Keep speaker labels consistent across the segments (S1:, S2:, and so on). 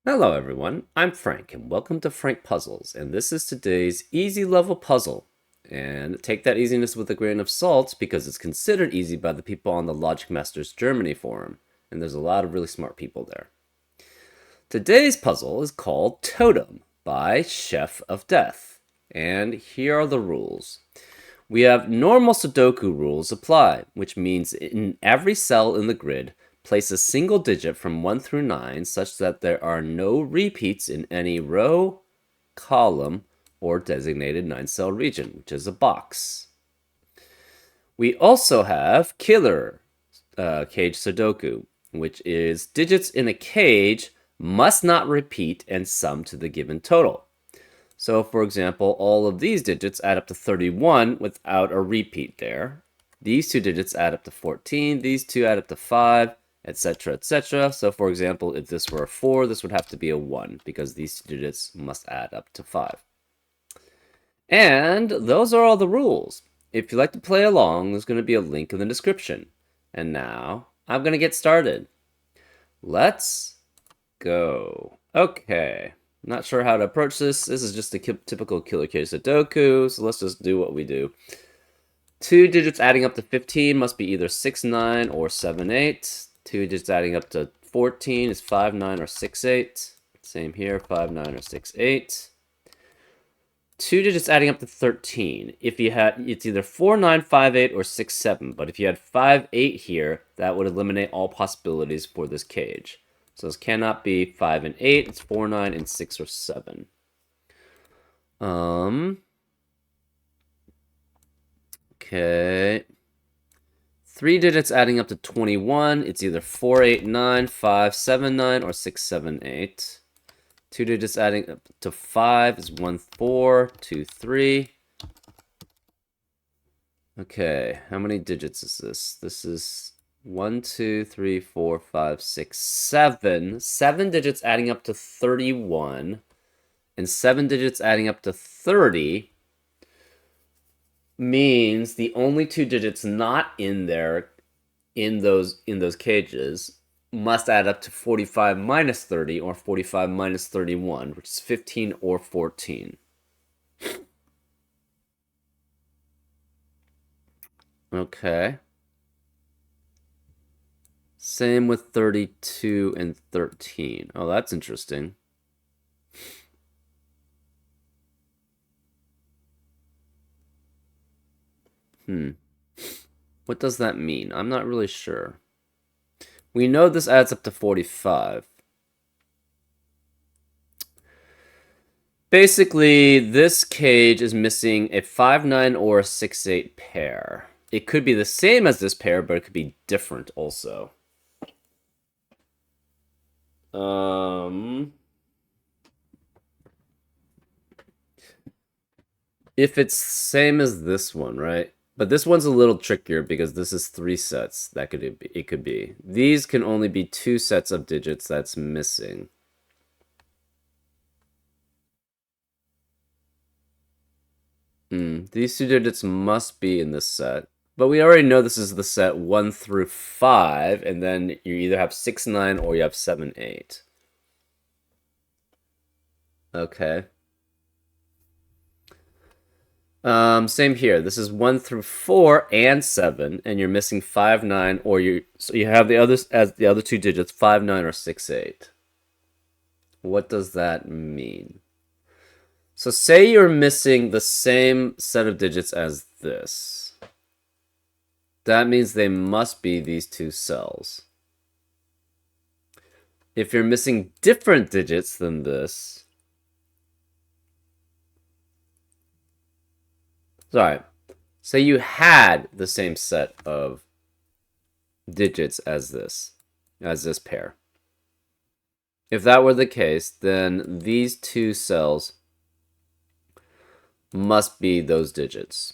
S1: Hello everyone, I'm Frank and welcome to Frank Puzzles, and this is today's easy level puzzle. And take that easiness with a grain of salt because it's considered easy by the people on the Logic Masters Germany forum, and there's a lot of really smart people there. Today's puzzle is called Totem by Chef of Death, and here are the rules. We have normal Sudoku rules apply, which means in every cell in the grid, place a single digit from 1 through 9 such that there are no repeats in any row, column, or designated 9-cell region, which is a box. We also have killer cage Sudoku, which is digits in a cage must not repeat and sum to the given total. So, for example, all of these digits add up to 31 without a repeat there. These two digits add up to 14, these two add up to 5, etc., etc. So, for example, if this were a 4, this would have to be a 1, because these two digits must add up to 5. And those are all the rules. If you'd like to play along, there's going to be a link in the description. And now, I'm going to get started. Let's go. Okay. Not sure how to approach this. This is just a typical killer cage Sudoku, so let's just do what we do. Two digits adding up to 15 must be either 6, 9, or 7, 8. Two digits adding up to 14 is 5, 9, or 6, 8. Same here, 5, 9, or 6, 8. Two digits adding up to 13. If you had, it's either 4, 9, 5, 8, or 6, 7. But if you had 5, 8 here, that would eliminate all possibilities for this cage. So this cannot be 5 and 8. It's 4, 9, and 6 or 7. Okay. Three digits adding up to 21. It's either 4, 8, 9, 5, 7, 9, or 6, 7, 8. Two digits adding up to 5 is 1, 4, 2, 3. Okay, how many digits is this? This is 1, 2, 3, 4, 5, 6, 7. 7 digits adding up to 31. And 7 digits adding up to 30 means the only two digits not in there in those cages must add up to 45 minus 30 or 45 minus 31, which is 15 or 14. Okay. Same with 32 and 13. Oh, that's interesting. What does that mean? I'm not really sure. We know this adds up to 45. Basically, this cage is missing a 5, 9, or a 6, 8 pair. It could be the same as this pair, but it could be different also. If it's same as this one, right? But this one's a little trickier because this is 3 sets. It could be. These can only be 2 sets of digits that's missing. These 2 digits must be in this set. But we already know this is the set 1 through 5, and then you either have 6, 9, or you have 7, 8. Okay. Same here. This is 1 through 4 and 7, and you're missing 5, 9, or so you have the others as the other 2 digits, 5, 9, or 6, 8. What does that mean? So say you're missing the same set of digits as this. That means they must be these 2 cells. If you're missing different digits than this, sorry, say you had the same set of digits as this pair. If that were the case, then these 2 cells must be those digits.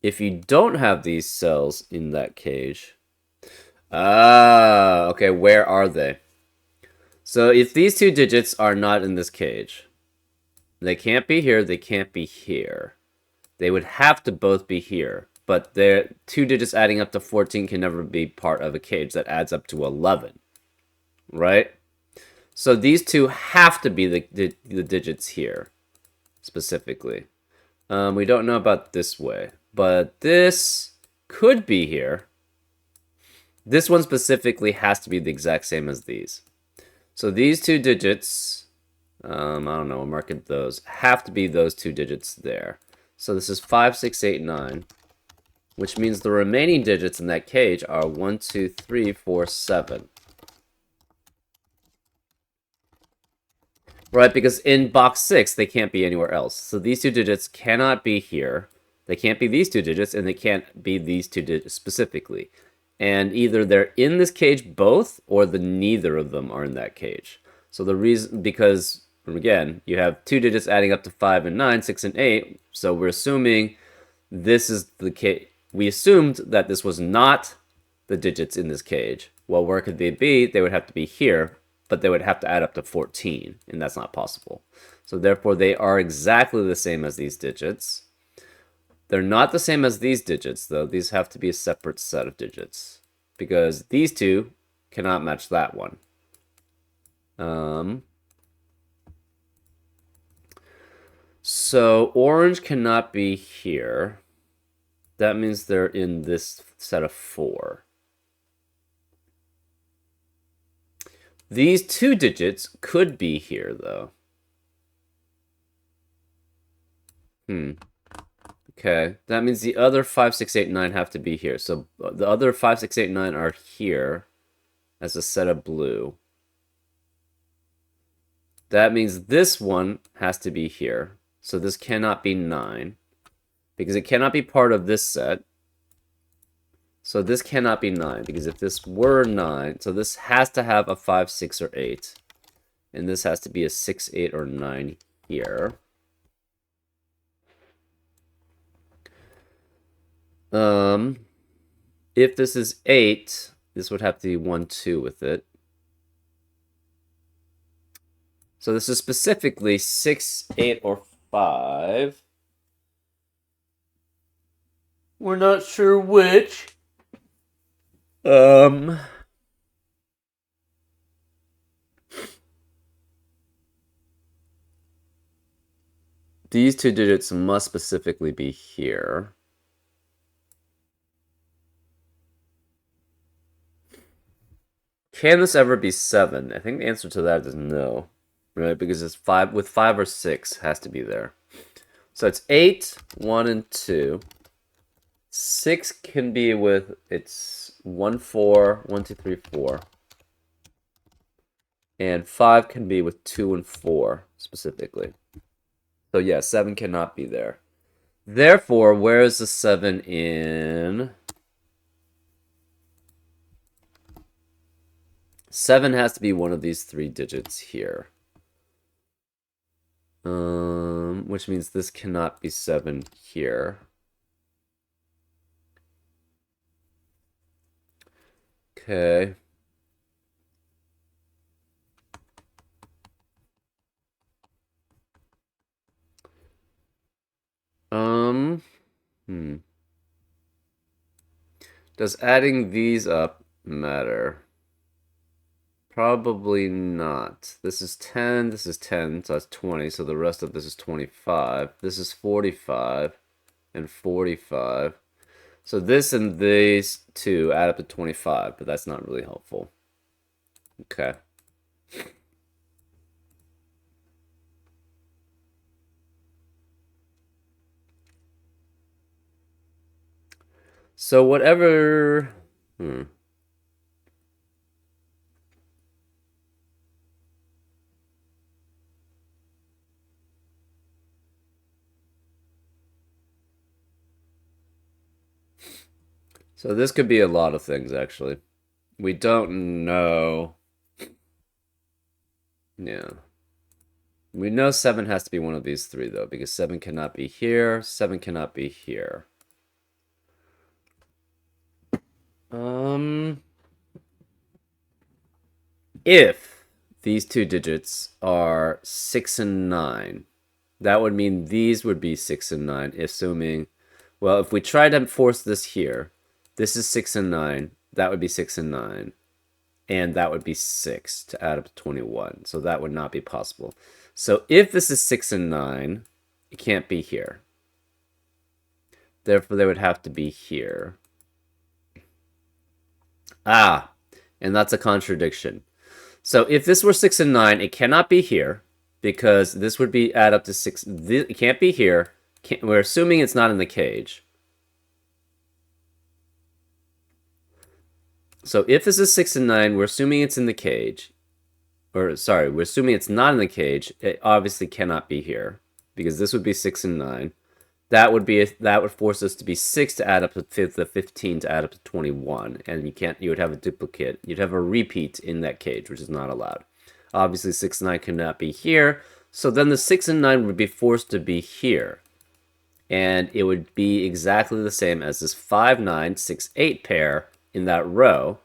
S1: If you don't have these cells in that cage, okay, where are they? So if these 2 digits are not in this cage, they can't be here, they can't be here. They would have to both be here, but their 2 digits adding up to 14 can never be part of a cage that adds up to 11, right? So these two have to be the digits here, specifically. We don't know about this way, but this could be here. This one specifically has to be the exact same as these. So these two digits, I don't know, we'll mark it those, have to be those two digits there. So this is 5, 6, 8, 9, which means the remaining digits in that cage are 1, 2, 3, 4, 7. Right, because in box 6, they can't be anywhere else. So these two digits cannot be here. They can't be these two digits, and they can't be these two digits specifically. And either they're in this cage both, or neither of them are in that cage. So the reason, because, again, you have two digits adding up to 5 and 9, 6 and 8, so we're assuming this is the cage. We assumed that this was not the digits in this cage. Well, where could they be? They would have to be here, but they would have to add up to 14, and that's not possible. So therefore, they are exactly the same as these digits. They're not the same as these digits, though. These have to be a separate set of digits, because these two cannot match that one. So orange cannot be here. That means they're in this set of 4. These two digits could be here, though. Okay, that means the other 5, 6, 8, 9 have to be here. So the other 5, 6, 8, 9 are here as a set of blue. That means this one has to be here. So this cannot be 9, because it cannot be part of this set. So this cannot be 9, because if this were 9, so this has to have a 5, 6, or 8. And this has to be a 6, 8, or 9 here. If this is 8, this would have to be 1, 2 with it. So this is specifically 6, 8, or 5. We're not sure which. These two digits must specifically be here. Can this ever be 7? I think the answer to that is no, right? Because it's 5, with 5 or 6 has to be there. So it's 8, 1, and 2. 6 can be with, it's 1, 4, 1, 2, 3, 4. And 5 can be with 2 and 4, specifically. So yeah, 7 cannot be there. Therefore, where is the 7 in? 7 has to be one of these 3 digits here. Which means this cannot be 7 here. Okay. Does adding these up matter? Probably not. This is 10, this is 10, so that's 20, so the rest of this is 25. This is 45 and 45. So this and these two add up to 25, but that's not really helpful. Okay. So whatever... So this could be a lot of things, actually. We don't know. Yeah. We know 7 has to be one of these 3, though, because 7 cannot be here, 7 cannot be here. If these two digits are 6 and 9, that would mean these would be 6 and 9, assuming... Well, if we try to force this here, this is 6 and 9, that would be 6 and 9. and that would be 6 to add up to 21. So that would not be possible. So if this is 6 and 9, it can't be here. Therefore, they would have to be here. Ah, and that's a contradiction. So if this were 6 and 9, it cannot be here because this would be add up to 6. It can't be here. We're assuming it's not in the cage. So if this is 6 and 9, we're assuming it's in the cage. Or, sorry, we're assuming it's not in the cage. It obviously cannot be here because this would be 6 and 9. That would force us to be 6 to add up to the 15 to add up to 21, and you would have a duplicate. You'd have a repeat in that cage, which is not allowed. Obviously, 6 and 9 cannot be here, so then the 6 and 9 would be forced to be here, and it would be exactly the same as this 5, 9, 6, 8 pair in that row.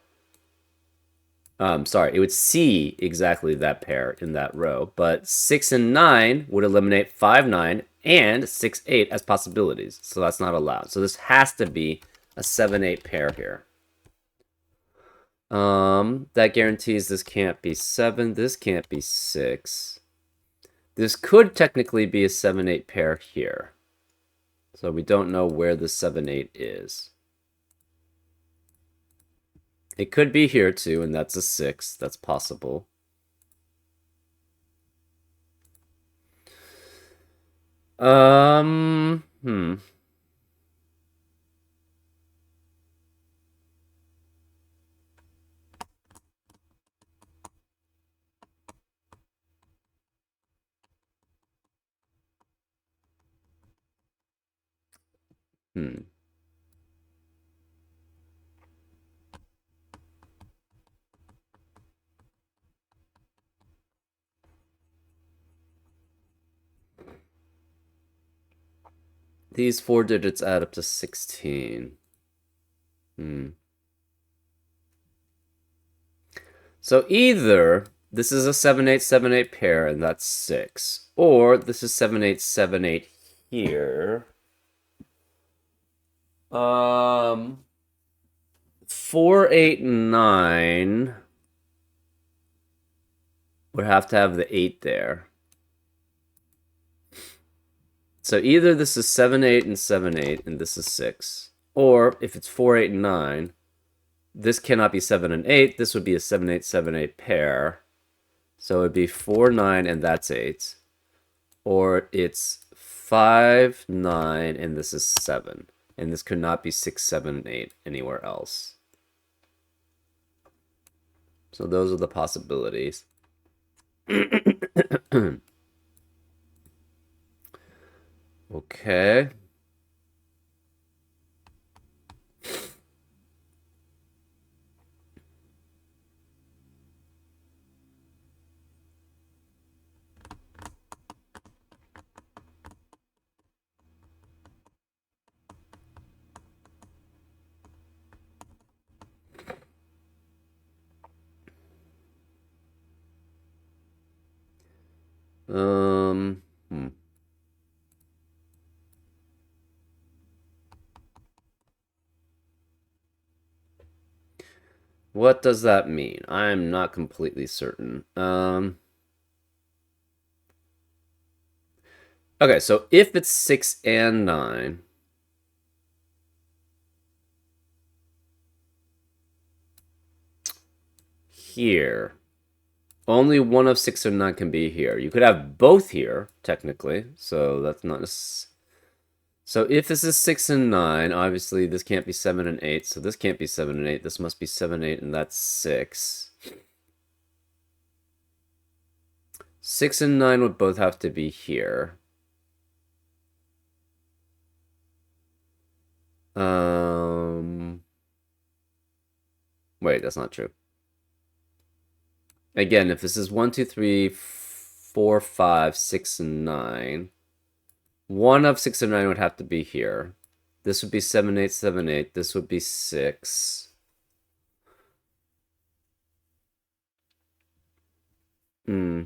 S1: Sorry, it would see exactly that pair in that row, but 6 and 9 would eliminate 5, 9, and 6, 8 as possibilities, so that's not allowed. So this has to be a 7, 8 pair here. That guarantees this can't be 7, this can't be 6. This could technically be a 7, 8 pair here. So we don't know where the 7, 8 is. It could be here too, and that's a 6. That's possible. Hmm. These 4 digits add up to 16. So either this is a 7, 8, 7, 8 pair, and that's 6, or this is 7, 8, 7, 8 here. 4, 8, 9 would have to have the 8 there. So either this is 7, 8, and 7, 8, and this is 6. Or if it's 4, 8, and 9, this cannot be 7 and 8. This would be a 7, 8, 7, 8 pair. So it would be 4, 9, and that's 8. Or it's 5, 9, and this is 7. And this could not be 6, 7, and 8 anywhere else. So those are the possibilities. Okay. What does that mean? I'm not completely certain. Okay, so if it's 6 and 9, here, only one of 6 or 9 can be here. You could have both here, technically, so that's not... So if this is 6 and 9, obviously this can't be 7 and 8, so this can't be 7 and 8. This must be 7, 8, and that's 6. 6 and 9 would both have to be here. Wait, that's not true. Again, if this is 1, 2, 3, 4, 5, 6, and 9, one of 6 and 9 would have to be here. This would be 7, 8, 7, 8. This would be 6. Hmm.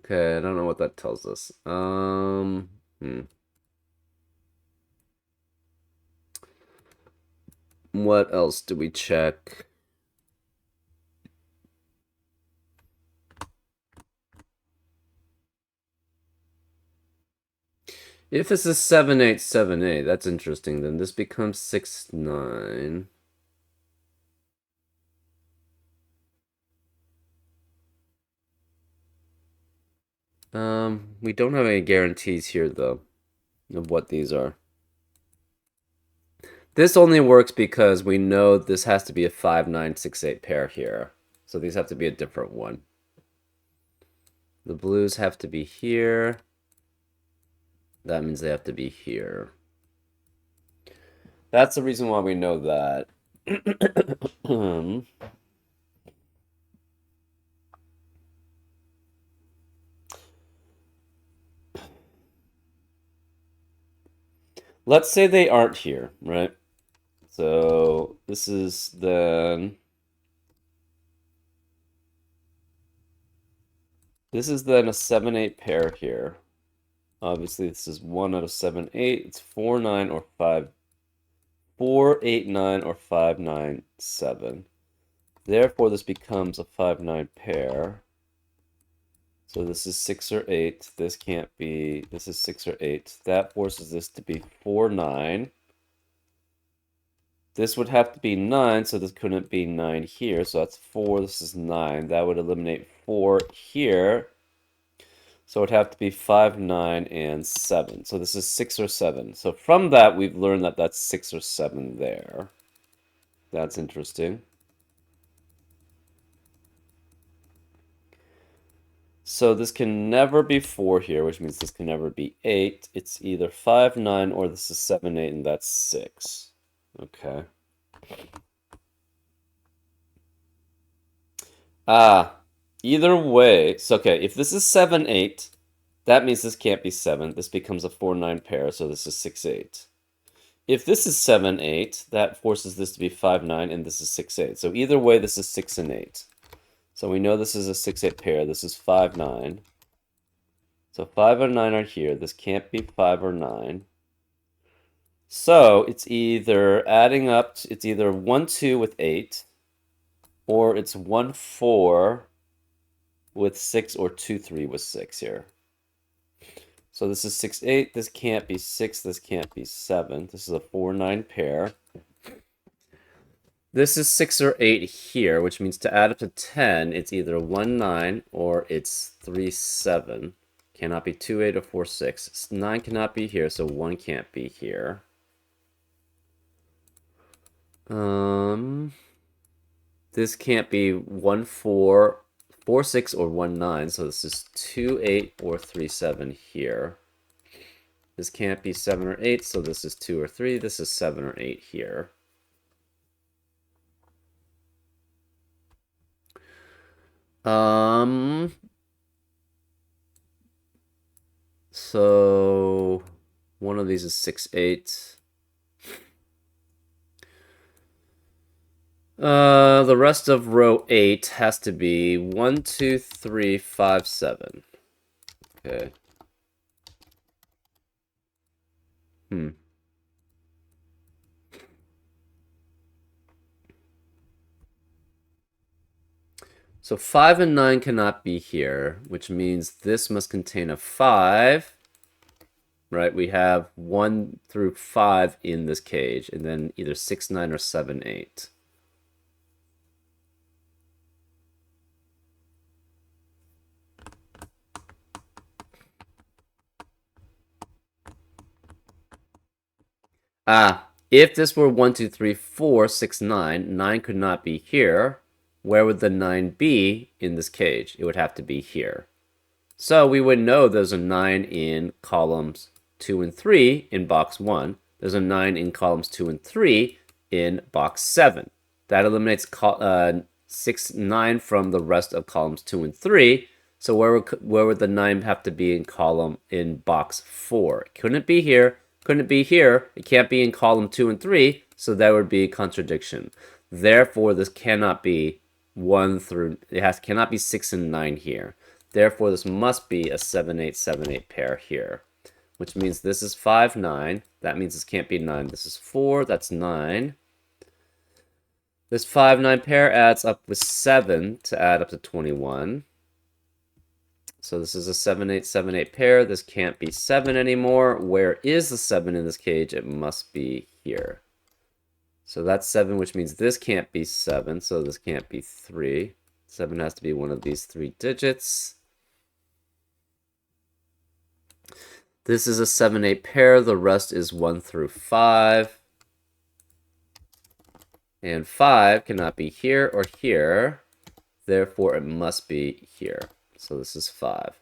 S1: Okay, I don't know what that tells us. What else do we check? If this is 7-8, 7-8, that's interesting. Then this becomes 6-9. We don't have any guarantees here, though, of what these are. This only works because we know this has to be a 5-9, 6-8 pair here. So these have to be a different one. The blues have to be here. That means they have to be here. That's the reason why we know that. Let's say they aren't here, right? So this is then... This is then a 7-8 pair here. Obviously, this is 1 out of 7-8. It's 4-9 or 5... 4-8-9 or 5-9-7. Therefore, this becomes a 5-9 pair. So this is 6 or 8. This can't be... This is 6 or 8. That forces this to be 4-9. This would have to be 9, so this couldn't be 9 here. So that's 4. This is 9. That would eliminate 4 here. So it would have to be 5, 9, and 7. So this is 6 or 7. So from that, we've learned that that's 6 or 7 there. That's interesting. So this can never be 4 here, which means this can never be 8. It's either 5, 9, or this is 7, 8, and that's 6. Okay. Either way, so okay, if this is 7, 8, that means this can't be 7. This becomes a 4, 9 pair, so this is 6, 8. If this is 7, 8, that forces this to be 5, 9, and this is 6, 8. So either way, this is 6 and 8. So we know this is a 6, 8 pair. This is 5, 9. So 5 and 9 are here. This can't be 5 or 9. So it's either adding up, it's either 1, 2 with 8, or it's 1, 4 with 6, or 2, 3 with 6 here. So this is 6, 8. This can't be 6. This can't be 7. This is a 4, 9 pair. This is 6 or 8 here, which means to add up to 10, it's either 1, 9, or it's 3, 7. Cannot be 2, 8, or 4, 6. 9 cannot be here, so 1 can't be here. This can't be 1, 4, 4, 6, or 1, 9, so this is 2, 8, or 3, 7 here. This can't be 7 or 8, so this is 2 or 3. This is 7 or 8 here. So one of these is 6, 8. The rest of row 8 has to be 1, 2, 3, 5, 7. Okay. So 5 and 9 cannot be here, which means this must contain a 5. Right, we have 1 through 5 in this cage, and then either 6, 9, or 7, 8. If this were 1, 2, 3, 4, 6, 9, 9 could not be here. Where would the 9 be in this cage? It would have to be here. So we would know there's a 9 in columns 2 and 3 in box 1. There's a 9 in columns 2 and 3 in box 7. That eliminates 6, 9 from the rest of columns 2 and 3. So where would the 9 have to be in box 4? Couldn't it be here? Couldn't it be here? It can't be in column 2 and 3, so that would be a contradiction. Therefore, this cannot be 1 through, cannot be 6 and 9 here. Therefore, this must be a 7, 8, 7, 8 pair here, which means this is 5, 9. That means this can't be 9. This is 4. That's 9. This 5, 9 pair adds up with 7 to add up to 21. So this is a 7, 8, 7, 8 pair. This can't be 7 anymore. Where is the 7 in this cage? It must be here. So that's 7, which means this can't be 7, so this can't be 3. 7 has to be one of these 3 digits. This is a 7, 8 pair. The rest is 1 through 5. And 5 cannot be here or here. Therefore, it must be here. So this is 5.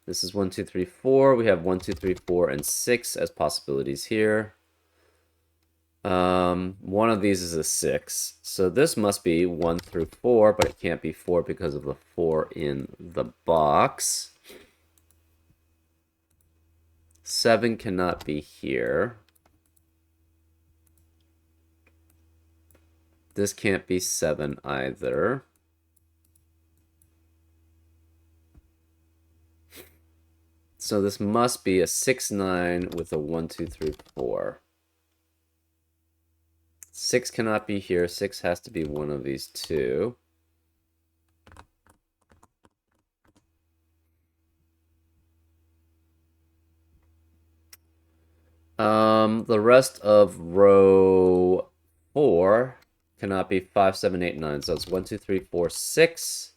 S1: This is 1, 2, 3, 4. We have 1, 2, 3, 4, and 6 as possibilities here. One of these is a 6. So this must be 1 through 4, but it can't be 4 because of the 4 in the box. 7 cannot be here. This can't be 7 either. So this must be a 6, 9 with a 1, 2, 3, 4. 6 cannot be here. 6 has to be one of these two. The rest of row 4 cannot be 5, 7, 8, 9. So it's 1, 2, 3, 4, 6.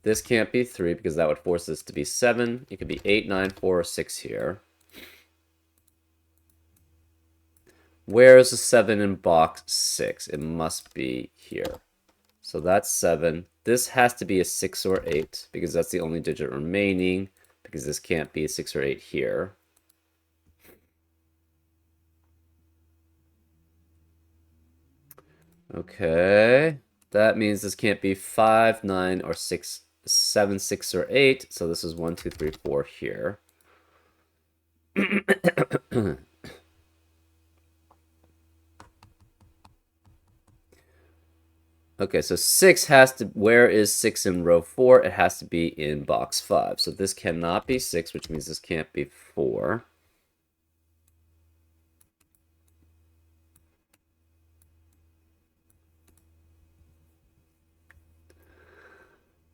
S1: This can't be 3 because that would force this to be 7. It could be 8, 9, 4, or 6 here. Where is the 7 in box 6? It must be here. So that's 7. This has to be a 6 or 8 because that's the only digit remaining, because this can't be a 6 or 8 here. Okay, that means this can't be 5, 9, or 6, 7, 6, or 8. So this is 1, 2, 3, 4 here. Okay, so 6 has to, where is 6 in row 4? It has to be in box 5. So this cannot be 6, which means this can't be 4.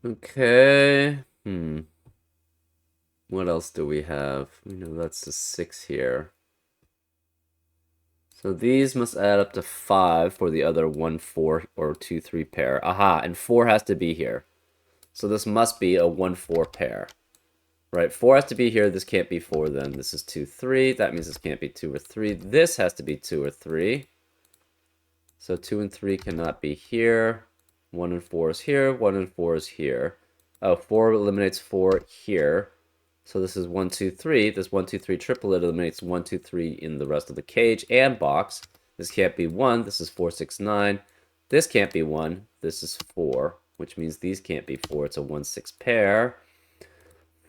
S1: Okay. What else do we have? We know that's the 6 here. So these must add up to 5 for the other 1, 4, or 2, 3 pair. Aha, and 4 has to be here. So this must be a 1, 4 pair. Right, 4 has to be here. This can't be 4 then. This is 2, 3. That means this can't be 2 or 3. This has to be 2 or 3. So 2 and 3 cannot be here. 1 and 4 is here. 1 and 4 is here. Oh, 4 eliminates 4 here. So this is 1, 2, 3. This 1, 2, 3 triplet eliminates 1, 2, 3 in the rest of the cage and box. This can't be 1. This is 4, 6, 9. This can't be 1. This is 4, which means these can't be 4. It's a 1, 6 pair.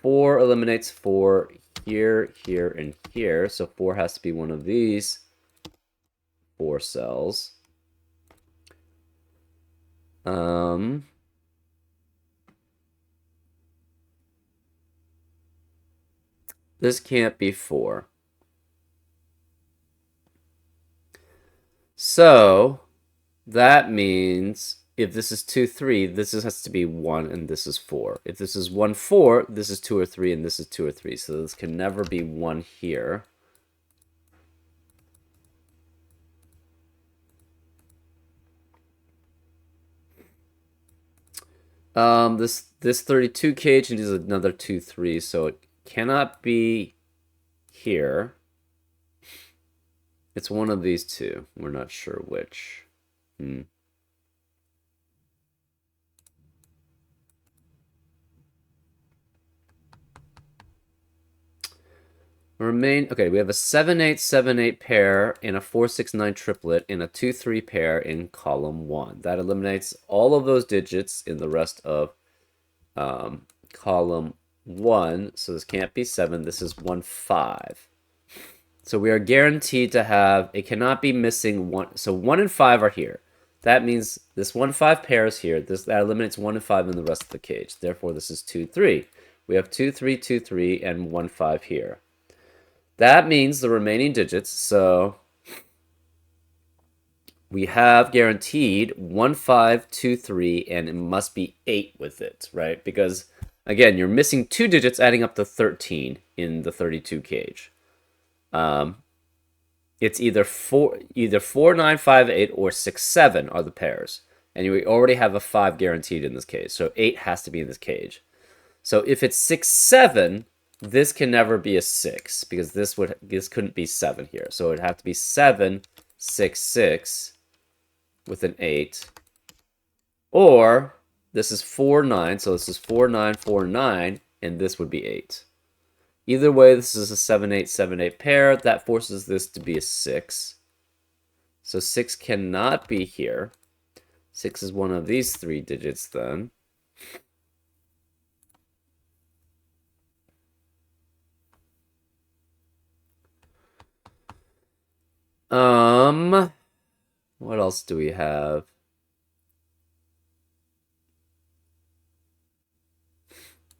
S1: 4 eliminates 4 here, here, and here. So 4 has to be one of these 4 cells. This can't be 4. So that means if this is 2, 3, this has to be 1 and this is 4. If this is 1, 4, this is 2 or 3 and this is 2 or 3. So this can never be 1 here. This 32 cage is another 2, 3, so it cannot be here. It's one of these two. We're not sure which. Okay, we have a 7, 8, 7, 8 pair in a 4, 6, 9 triplet in a 2, 3 pair in column 1. That eliminates all of those digits in the rest of column 1. So this can't be 7. This is 1, 5. So we are guaranteed to have, it cannot be missing 1. So 1 and 5 are here. That means this 1, 5 pair is here. That eliminates 1 and 5 in the rest of the cage. Therefore, this is 2, 3. We have 2, 3, 2, 3, and 1, 5 here. That means the remaining digits, so we have guaranteed 1, 5, 2, 3, and it must be 8 with it, right? Because, again, you're missing 2 digits adding up to 13 in the 32 cage. It's either 4, 9, 5, 8, or 6, 7 are the pairs. And you already have a 5 guaranteed in this cage, so 8 has to be in this cage. So if it's 6, 7, this can never be a 6, because this couldn't be 7 here. So it would have to be 7, 6, 6 with an 8. Or this is 4, 9, so this is 4, 9, 4, 9, and this would be 8. Either way, this is a 7, 8, 7, 8 pair. That forces this to be a 6. So 6 cannot be here. 6 is one of these 3 digits then. What else do we have?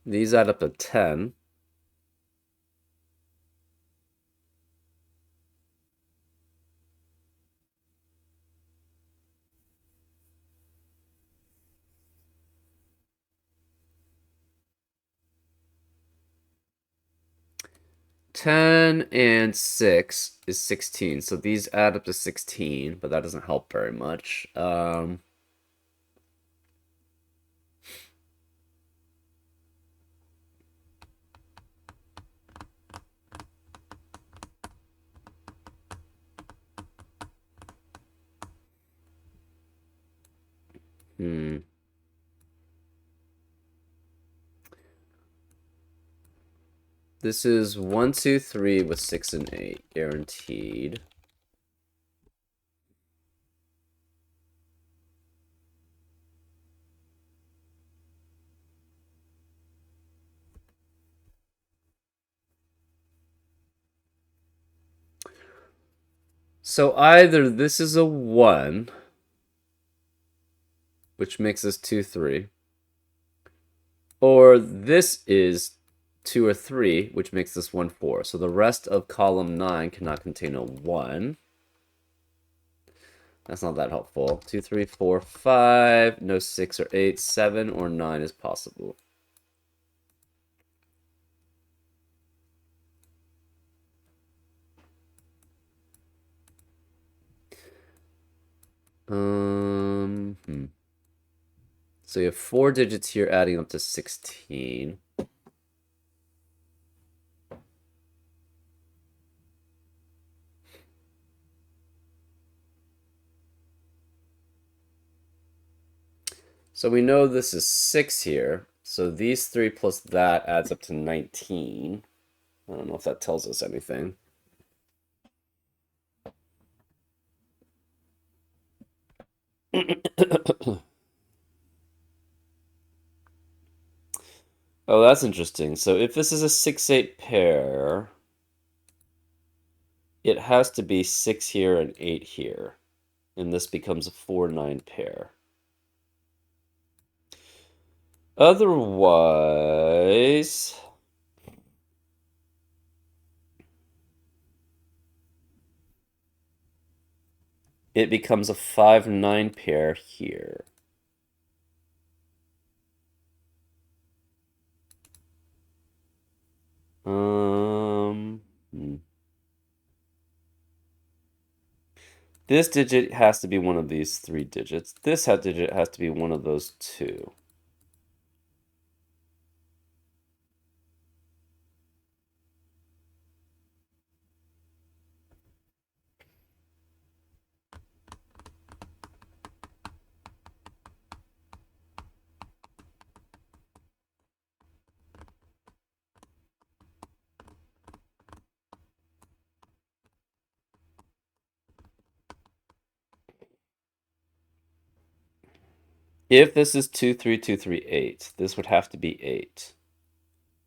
S1: These add up to 10. Ten and 6 is 16, so these add up to 16, but that doesn't help very much. This is 1, 2, 3 with 6 and 8 guaranteed. So either this is a 1, which makes this 2, 3, or this is 2 or 3, which makes this 1, 4. So the rest of column 9 cannot contain a 1. That's not that helpful. 2, 3, 4, 5, no 6 or 8, 7 or 9 is possible. So you have 4 digits here adding up to 16. So we know this is 6 here. So these 3 plus that adds up to 19. I don't know if that tells us anything. Oh, that's interesting. So if this is a 6-8 pair, it has to be 6 here and 8 here. And this becomes a 4-9 pair. Otherwise, it becomes a 5-9 pair here. This digit has to be one of these 3 digits. This digit has to be one of those 2. If this is 2, 3, 2, 3, 8, this would have to be 8.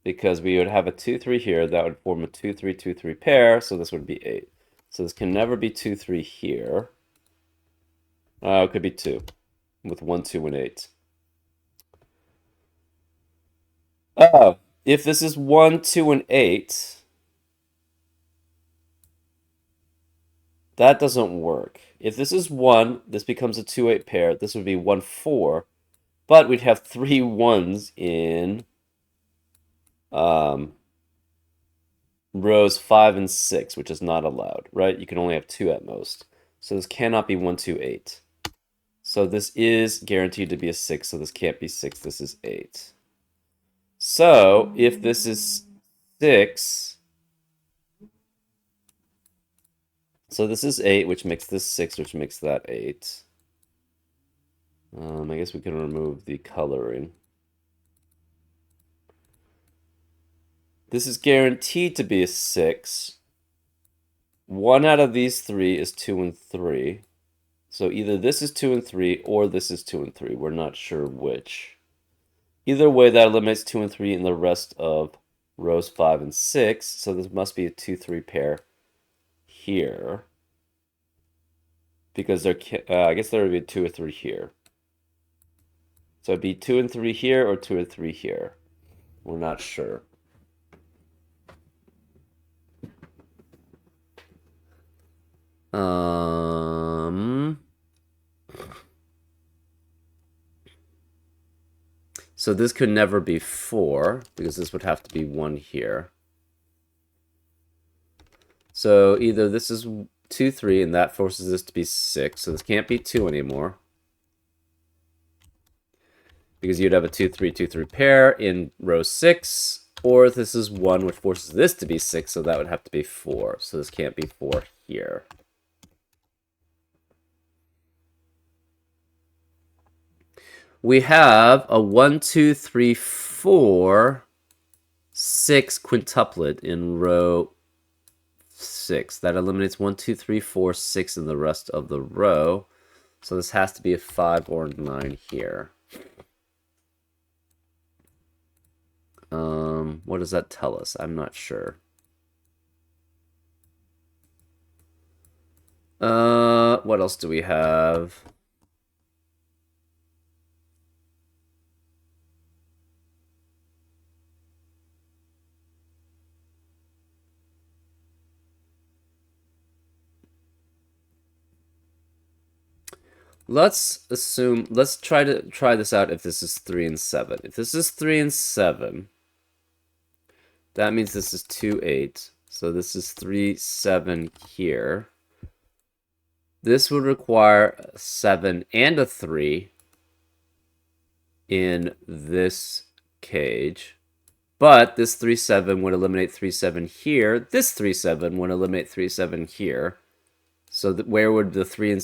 S1: Because we would have a 2, 3 here, that would form a 2, 3, 2, 3 pair, so this would be 8. So this can never be 2, 3 here. It could be 2 with 1, 2, and 8. Oh, if this is 1, 2, and 8, that doesn't work. If this is 1, this becomes a 2, 8 pair. This would be 1, 4. But we'd have 3 1s in rows 5 and 6, which is not allowed, right? You can only have 2 at most. So this cannot be 1, 2, 8. So this is guaranteed to be a 6, so this can't be 6. This is 8. So if this is 6, so this is 8, which makes this 6, which makes that 8. I guess we can remove the coloring. This is guaranteed to be a 6. One out of these 3 is 2 and 3. So either this is 2 and 3 or this is 2 and 3. We're not sure which. Either way, that eliminates 2 and 3 in the rest of rows 5 and 6. So this must be a 2, 3 pair here. Because there I guess there would be 2 or 3 here. So it'd be 2 and 3 here or 2 and 3 here. We're not sure. So this could never be 4 because this would have to be 1 here. So either this is 2, 3, and that forces this to be 6. So this can't be 2 anymore. Because you'd have a 2, 3, 2, 3 pair in row 6. Or this is 1, which forces this to be 6, so that would have to be 4. So this can't be 4 here. We have a 1, 2, 3, 4, 6 quintuplet in row 6. That eliminates 1, 2, 3, 4, 6 in the rest of the row. So this has to be a 5 or 9 here. What does that tell us? I'm not sure. What else do we have? Let's try this out if this is 3 and 7. If this is 3 and 7, that means this is 2, 8. So this is 3, 7 here. This would require a 7 and a 3 in this cage. But this 3, 7 would eliminate 3, 7 here. This 3, 7 would eliminate 3, 7 here. So where would the 3 and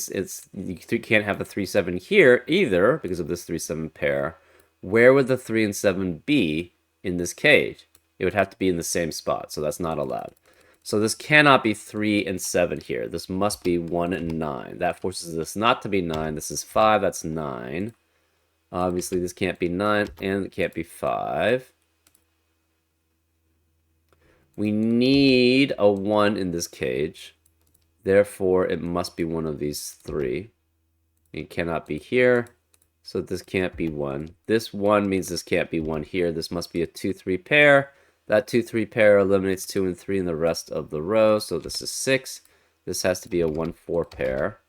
S1: you can't have a 3, 7 here either because of this 3, 7 pair. Where would the 3 and 7 be in this cage? It would have to be in the same spot, so that's not allowed. So this cannot be 3 and 7 here. This must be 1 and 9. That forces this not to be 9. This is 5, that's 9. Obviously, this can't be 9, and it can't be 5. We need a 1 in this cage. Therefore, it must be one of these 3. It cannot be here, so this can't be 1. This 1 means this can't be 1 here. This must be a 2, 3 pair. That 2, 3 pair eliminates 2 and 3 in the rest of the row, so this is 6. This has to be a 1, 4 pair.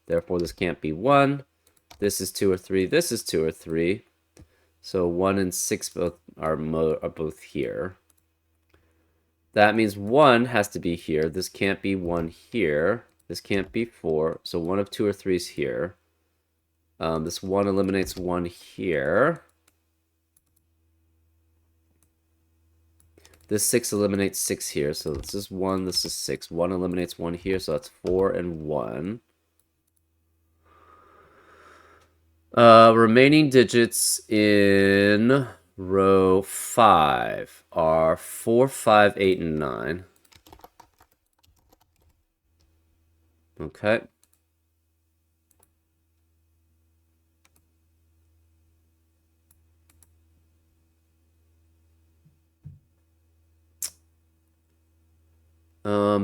S1: Therefore, this can't be 1. This is 2 or 3. This is 2 or 3. So 1 and 6 both are both here. That means 1 has to be here. This can't be 1 here. This can't be 4. So 1 of 2 or 3 is here. This 1 eliminates 1 here. This 6 eliminates 6 here. So this is 1, this is 6. 1 eliminates 1 here, so that's 4 and 1. Remaining digits in row 5 are 4, 5, 8, and 9. Okay.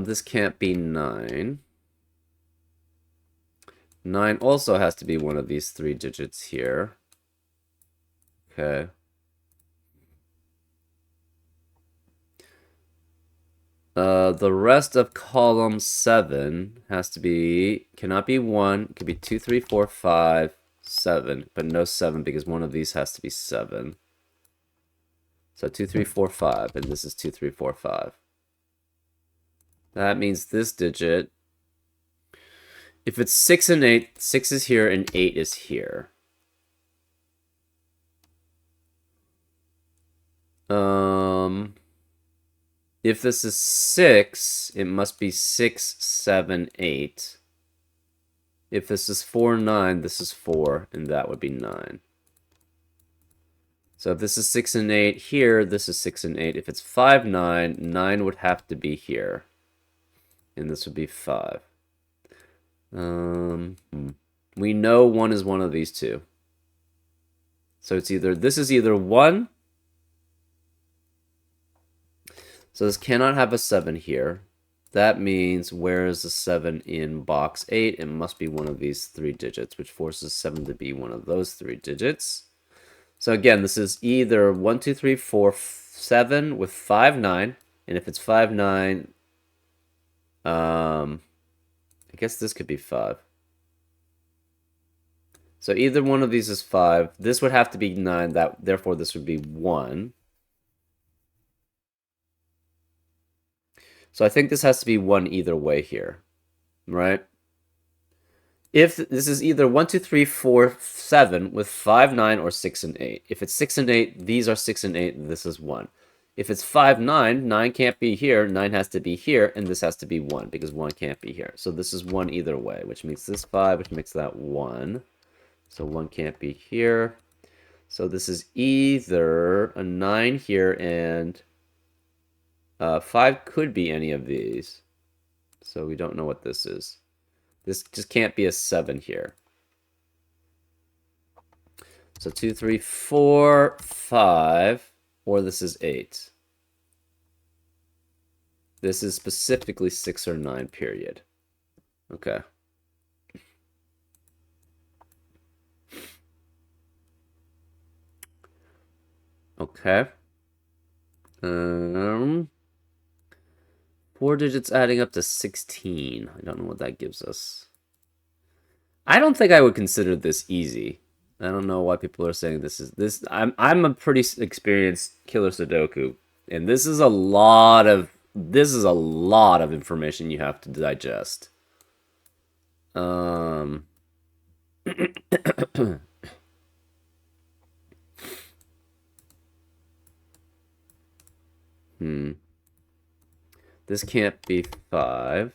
S1: This can't be 9. 9 also has to be one of these 3 digits here. Okay. The rest of column 7 has to be, cannot be 1, it could be 2, 3, 4, 5, 7, but no 7 because one of these has to be 7. So 2, 3, 4, 5, and this is 2, 3, 4, 5. That means this digit, if it's 6 and 8, 6 is here and 8 is here. If this is 6, it must be 6, 7, 8. If this is 4, 9, this is 4, and that would be 9. So if this is 6 and 8 here, this is 6 and 8. If it's 5, 9, 9 would have to be here. And this would be 5. We know 1 is one of these two. So it's either, this is either 1. So this cannot have a 7 here. That means where is the 7 in box 8? It must be one of these 3 digits, which forces 7 to be one of those 3 digits. So again, this is either 1, 2, 3, 4, 7 with 5, 9. And if it's 5, 9, I guess this could be 5. So either one of these is 5. This would have to be 9. Therefore, this would be 1. So I think this has to be 1 either way here, right? If this is either 1, 2, 3, 4, 7 with 5, 9, or 6 and 8. If it's 6 and 8, these are 6 and 8, and this is 1. If it's 5, 9, 9 can't be here, 9 has to be here, and this has to be 1, because 1 can't be here. So this is 1 either way, which makes this 5, which makes that 1. So 1 can't be here. So this is either a 9 here, and 5 could be any of these. So we don't know what this is. This just can't be a 7 here. So 2, 3, 4, 5, or this is 8. This is specifically 6 or 9, period. Okay. Okay. 4 digits adding up to 16. I don't know what that gives us. I don't think I would consider this easy. I don't know why people are saying this is this. I'm a pretty experienced killer Sudoku, and this is a lot of information you have to digest. This can't be 5.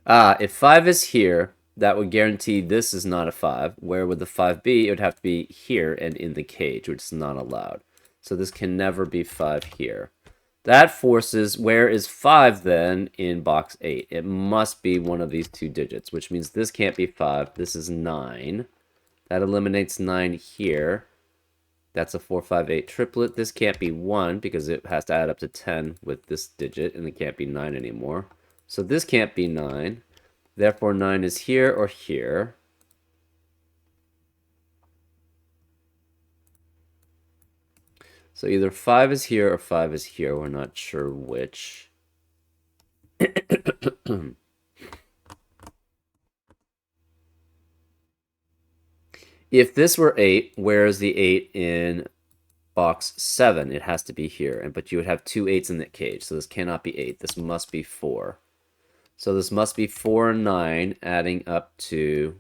S1: If 5 is here, that would guarantee this is not a 5. Where would the 5 be? It would have to be here and in the cage, which is not allowed. So this can never be 5 here. That forces, where is 5 then in box 8? It must be one of these 2 digits, which means this can't be 5. This is 9. That eliminates 9 here. That's a 4, 5, 8 triplet. This can't be 1 because it has to add up to 10 with this digit, and it can't be 9 anymore. So this can't be 9. Therefore, 9 is here or here. So either 5 is here or 5 is here. We're not sure which. If this were 8, where is the 8 in box 7? It has to be here. But you would have 2 8s in that cage. So this cannot be 8. This must be 4. So this must be 4 and 9 adding up to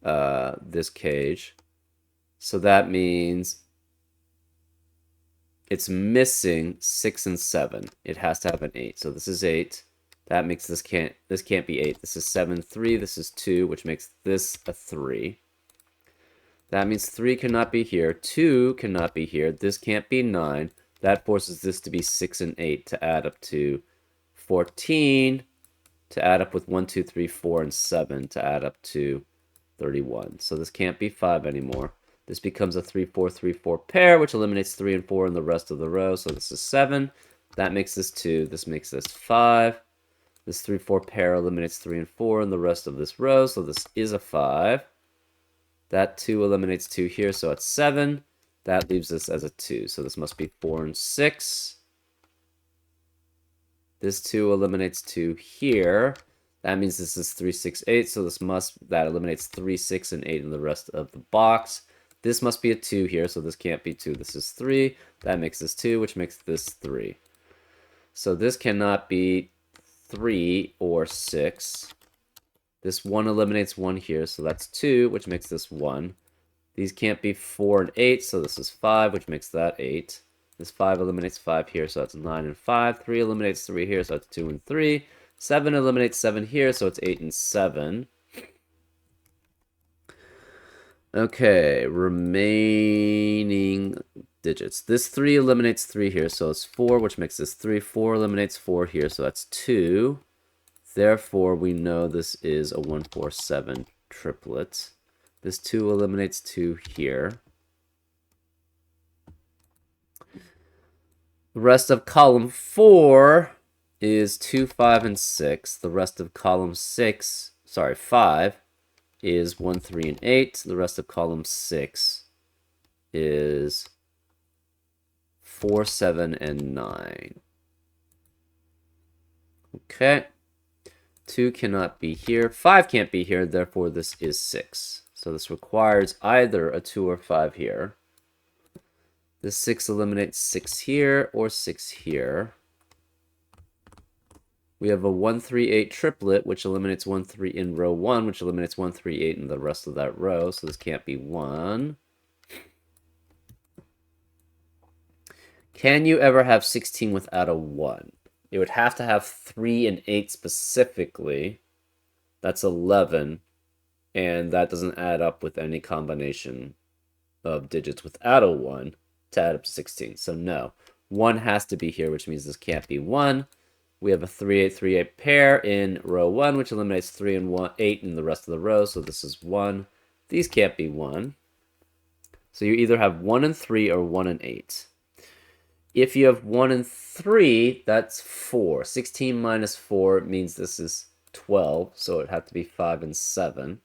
S1: this cage. So that means it's missing 6 and 7. It has to have an 8. So this is 8. That makes this can't be 8. This is 7, 3. This is 2, which makes this a 3. That means 3 cannot be here. 2 cannot be here. This can't be 9. That forces this to be 6 and 8 to add up to 14, to add up with 1, 2, 3, 4, and 7 to add up to 31. So this can't be 5 anymore. This becomes a 3, 4, 3, 4 pair, which eliminates 3 and 4 in the rest of the row. So this is 7. That makes this 2. This makes this 5. This 3, 4 pair eliminates 3 and 4 in the rest of this row. So this is a 5. That 2 eliminates 2 here, so it's 7. That leaves this as a 2. So this must be 4 and 6. This 2 eliminates 2 here. That means this is 3, 6, 8. So that eliminates 3, 6, and 8 in the rest of the box. This must be a 2 here, so this can't be 2. This is 3. That makes this 2, which makes this 3. So this cannot be 3 or 6. This 1 eliminates 1 here, so that's 2, which makes this 1. These can't be 4 and 8, so this is 5, which makes that 8. This 5 eliminates 5 here, so that's 9 and 5. 3 eliminates 3 here, so that's 2 and 3. 7 eliminates 7 here, so it's 8 and 7. Okay, remaining digits. This 3 eliminates 3 here, so it's 4, which makes this 3. 4 eliminates 4 here, so that's 2. Therefore, we know this is a 1, 4, 7 triplet. This 2 eliminates 2 here. The rest of column 4 is 2, 5, and 6. The rest of column 5 is 1, 3, and 8. The rest of column 6 is 4, 7, and 9. Okay. 2 cannot be here. 5 can't be here, therefore this is 6. So this requires either a 2 or 5 here. This 6 eliminates 6 here or 6 here. We have a 1, 3, 8 triplet, which eliminates 1, 3 in row 1, which eliminates 1, 3, 8 in the rest of that row. So this can't be 1. Can you ever have 16 without a 1? It would have to have 3 and 8 specifically. That's 11. And that doesn't add up with any combination of digits without a 1 to add up to 16. So no. 1 has to be here, which means this can't be 1. We have a 3, 8, 3, 8 pair in row 1, which eliminates 3 and 8 in the rest of the row. So this is 1. These can't be 1. So you either have 1 and 3 or 1 and 8. If you have 1 and 3, that's 4. 16 minus 4 means this is 12, so it'd have to be 5 and 7.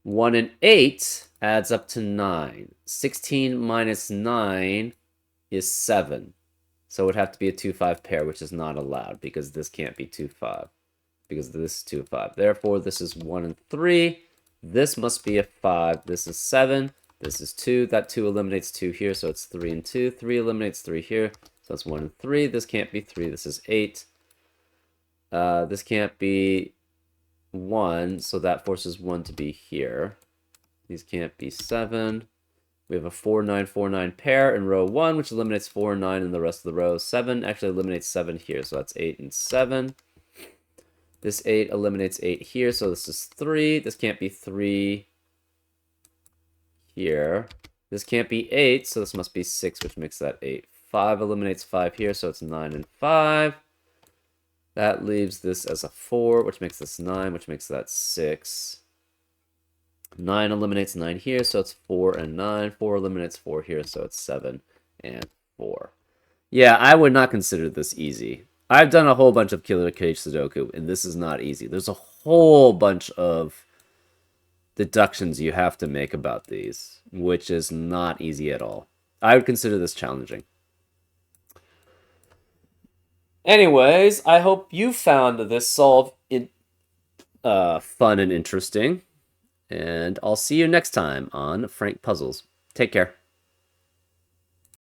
S1: 1 and 8 adds up to 9. 16 minus 9 is 7. So it would have to be a 2, 5 pair, which is not allowed because this can't be 2, 5. Because this is 2, 5. Therefore, this is 1 and 3. This must be a 5. This is 7. This is 2. That 2 eliminates 2 here, so it's 3 and 2. 3 eliminates 3 here, so that's 1 and 3. This can't be 3. This is 8. This can't be 1, so that forces 1 to be here. These can't be 7. We have a 4, 9, 4, 9 pair in row 1, which eliminates 4 and 9 in the rest of the row. 7 actually eliminates 7 here, so that's 8 and 7. This 8 eliminates 8 here, so this is 3. This can't be 3 here. This can't be 8, so this must be 6, which makes that 8. 5 eliminates 5 here, so it's 9 and 5. That leaves this as a 4, which makes this 9, which makes that 6. 9 eliminates 9 here, so it's 4 and 9. 4 eliminates 4 here, so it's 7 and 4. Yeah, I would not consider this easy. I've done a whole bunch of Killer Cage Sudoku, and this is not easy. There's a whole bunch of deductions you have to make about these, which is not easy at all. I would consider this challenging. Anyways, I hope you found this solve fun and interesting. And I'll see you next time on Frank Puzzles. Take care.